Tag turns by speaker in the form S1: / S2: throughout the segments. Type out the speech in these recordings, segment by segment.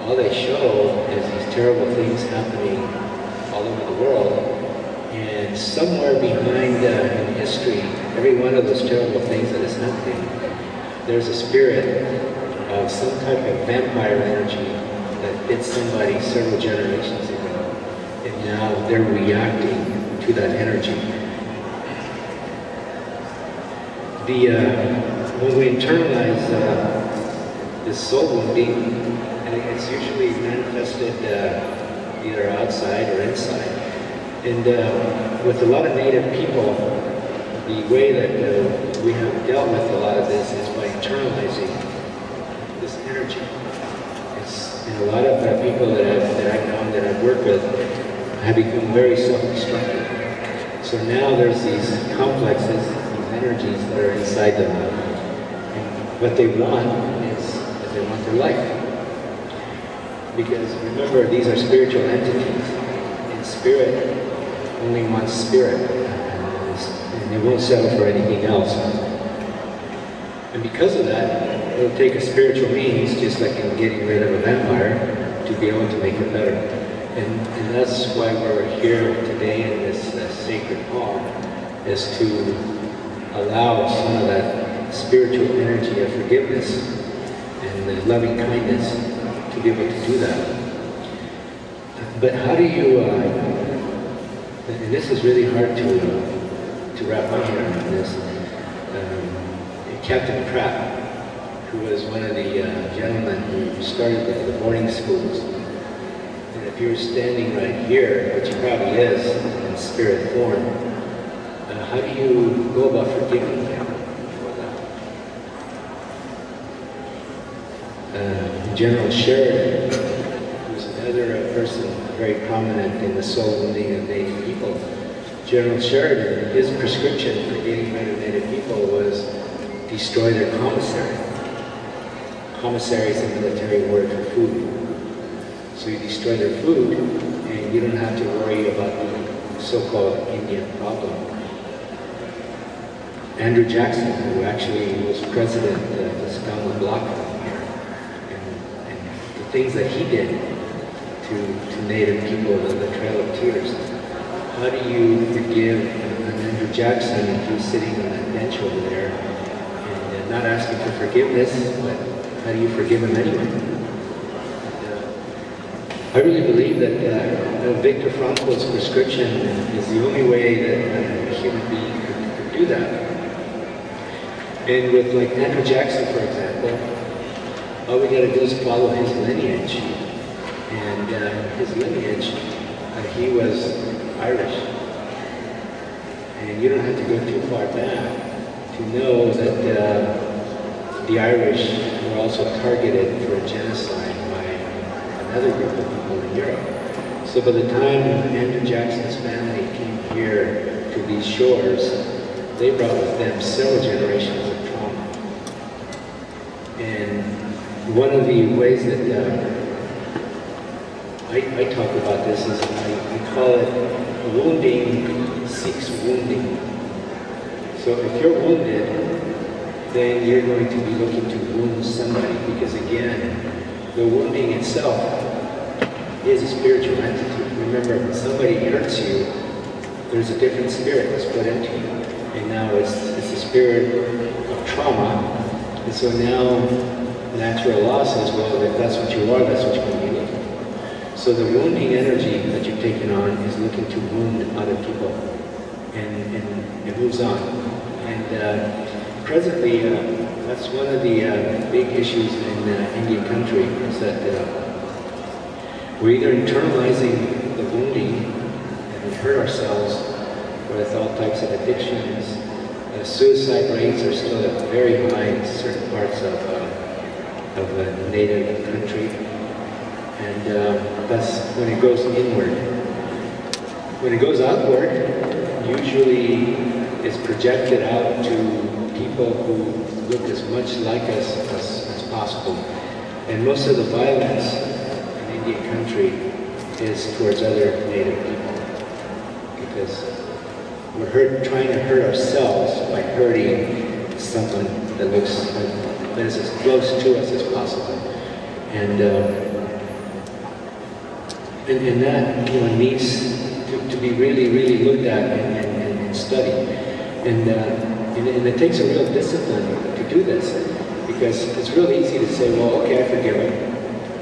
S1: all they show is these terrible things happening all over the world. And somewhere behind in history, every one of those terrible things that is happening, there's a spirit of some type of vampire energy that bit somebody several generations ago. And now they're reacting to that energy. When we internalize this soul wounding, and it's usually manifested either outside or inside. And with a lot of Native people, the way that we have dealt with a lot of this is by internalizing this energy. And a lot of people that I've known, that I've worked with, have become very self-destructive. So now there's these complexes, these energies that are inside them. And what they want is that they want their life. Because remember, these are spiritual entities. And spirit only wants spirit. And they won't settle for anything else. And because of that, it'll take a spiritual means, just like in getting rid of a vampire, to be able to make it better. And that's why we're here today in this sacred hall, is to allow some of that spiritual energy of forgiveness and the loving kindness to be able to do that. But how do you, and this is really hard to wrap my head around this, Captain Pratt, who was one of the gentlemen who started the boarding schools. And if you were standing right here, which he probably is in spirit form, how do you go about forgiving him for that? General Sheridan, who's another person very prominent in the soul wounding of Native people. General Sheridan, his prescription for getting rid of Native people was destroy their commissary. Commissary is a military word for food. So you destroy their food, and you don't have to worry about the so-called Indian problem. Andrew Jackson, who actually was president of the Scum Block here, and the things that he did to Native people, the Trail of Tears. How do you forgive Andrew Jackson if he's sitting on that bench over there and not asking for forgiveness, but how do you forgive him anyway? I really believe that Viktor Frankl's prescription is the only way that a human being could do that. And with like Andrew Jackson, for example, all we got to do is follow his lineage. And his lineage, he was Irish. And you don't have to go too far back to know that the Irish were also targeted for a genocide by another group of people in Europe. So by the time Andrew Jackson's family came here to these shores, they brought with them several generations of trauma. And one of the ways that I talk about this is I call it wounding seeks wounding. So if you're wounded, then you're going to be looking to wound somebody, because again, the wounding itself is a spiritual entity. Remember, when somebody hurts you, there's a different spirit that's put into you. And now it's the spirit of trauma. And so now natural law says, well, if that's what you are, that's what you're going to be looking for. So the wounding energy that you've taken on is looking to wound other people. And it moves on. And presently, that's one of the big issues in Indian country, is that we're either internalizing the wounding and we hurt ourselves with all types of addictions. Suicide rates are still at very high in certain parts of the native country. And that's when it goes inward. When it goes outward, usually it's projected out to people who look as much like us as possible. And most of the violence in Indian country is towards other native people, because we're trying to hurt ourselves by hurting someone that is as close to us as possible. And And that, you know, needs to be really, really looked at and studied. And it takes a real discipline to do this, because it's real easy to say, well, okay, I forgive him.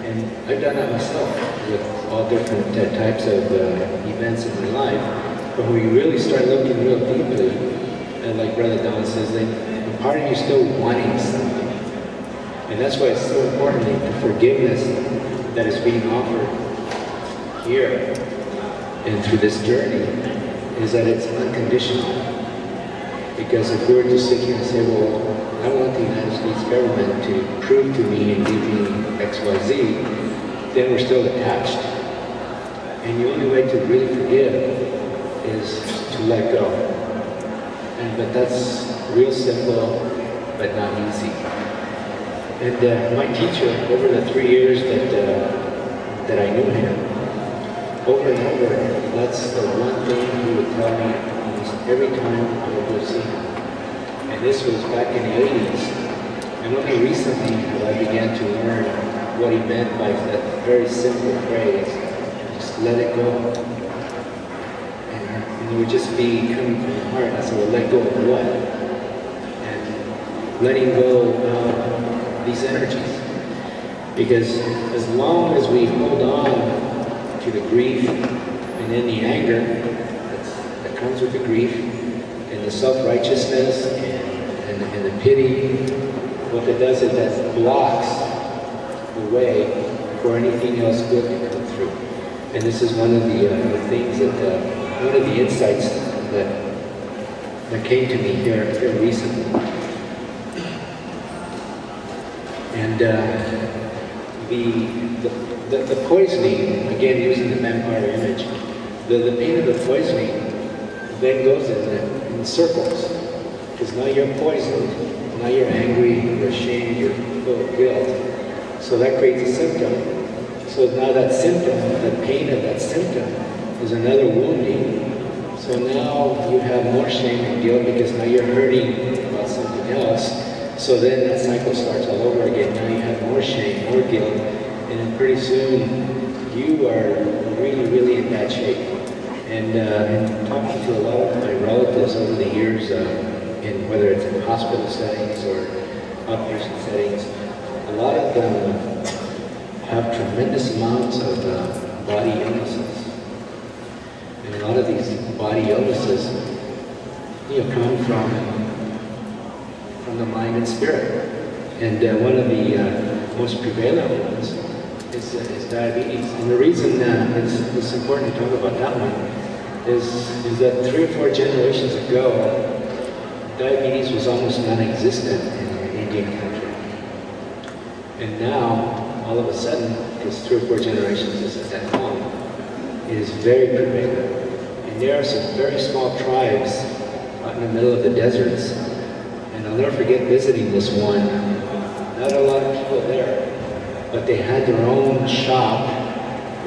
S1: And I've done that myself with all different types of events in my life. But when you really start looking real deeply, and like Brother Don says, that part of you still wanting something. And that's why it's so important, the forgiveness that is being offered here and through this journey, is that it's unconditional. Because if we were to sit here and say, well, I want the United States government to prove to me and give me X, Y, Z, then we're still attached. And the only way to really forgive is to let go. But that's real simple, but not easy. And my teacher, over the 3 years that I knew him, over and over, that's the one thing he would tell me almost every time I would go see him. And this was back in the 80s. And only recently that I began to learn what he meant by that very simple phrase, just let it go. And it would just be coming from the heart. I said, well, let go of what? And letting go of these energies. Because as long as we hold on to the grief and then the anger that comes with the grief and the self-righteousness and the pity, what that does is that blocks the way for anything else good to come through. And this is one of the things that, one of the insights that came to me here recently. And the poisoning, again using the vampire image, the pain of the poisoning then goes in circles. Because now you're poisoned, now you're angry, you're ashamed, you're full of guilt. So that creates a symptom. So now that symptom, the pain of that symptom, is another wounding. So now you have more shame and guilt because now you're hurting about something else. So then that cycle starts all over again. Now you have more shame, more guilt, and then pretty soon you are really, really in bad shape. And talking to a lot of my relatives over the years, in whether it's in hospital settings or outpatient settings, a lot of them have tremendous amounts of body illnesses. And a lot of these body illnesses, come from the mind and spirit. And one of the most prevalent ones is diabetes. And the reason it's important to talk about that one is that 3 or 4 generations ago, diabetes was almost non-existent in Indian country. And now, all of a sudden, because 3 or 4 generations isn't that long, it is very prevalent. And there are some very small tribes out in the middle of the deserts. And I'll never forget visiting this one. Not a lot of people there, but they had their own shop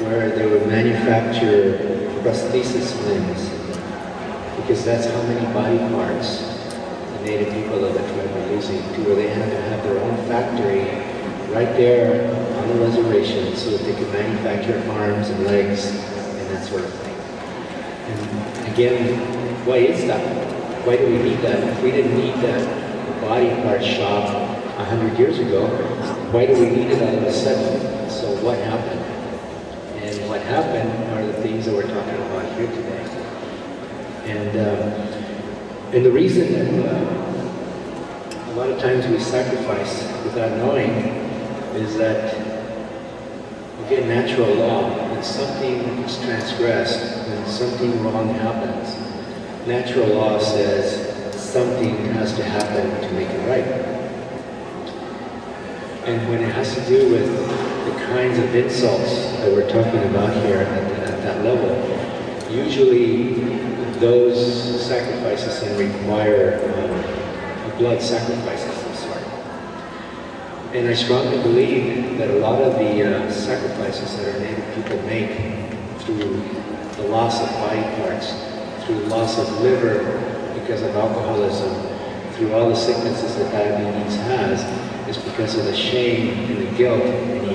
S1: where they would manufacture prosthesis limbs, because that's how many body parts the native people of the tribe were losing, to where they had to have their own factory right there on the reservation so that they could manufacture arms and legs and that sort of thing. And again, why is that? Why do we need that? If we didn't need that body part shop 100 years ago, why do we need it all of a sudden? So what happened? And what happened are the things that we're talking about here today. And the reason that a lot of times we sacrifice without knowing is that, again, natural law, when something is transgressed, when something wrong happens, natural law says something has to happen to make it right. And when it has to do with the kinds of insults that we're talking about here at that level, usually those sacrifices then require a blood sacrifice of some sort. And I strongly believe that a lot of the sacrifices that our native people make through the loss of body parts, through loss of liver because of alcoholism, through all the sicknesses that diabetes has, is because of the shame and the guilt and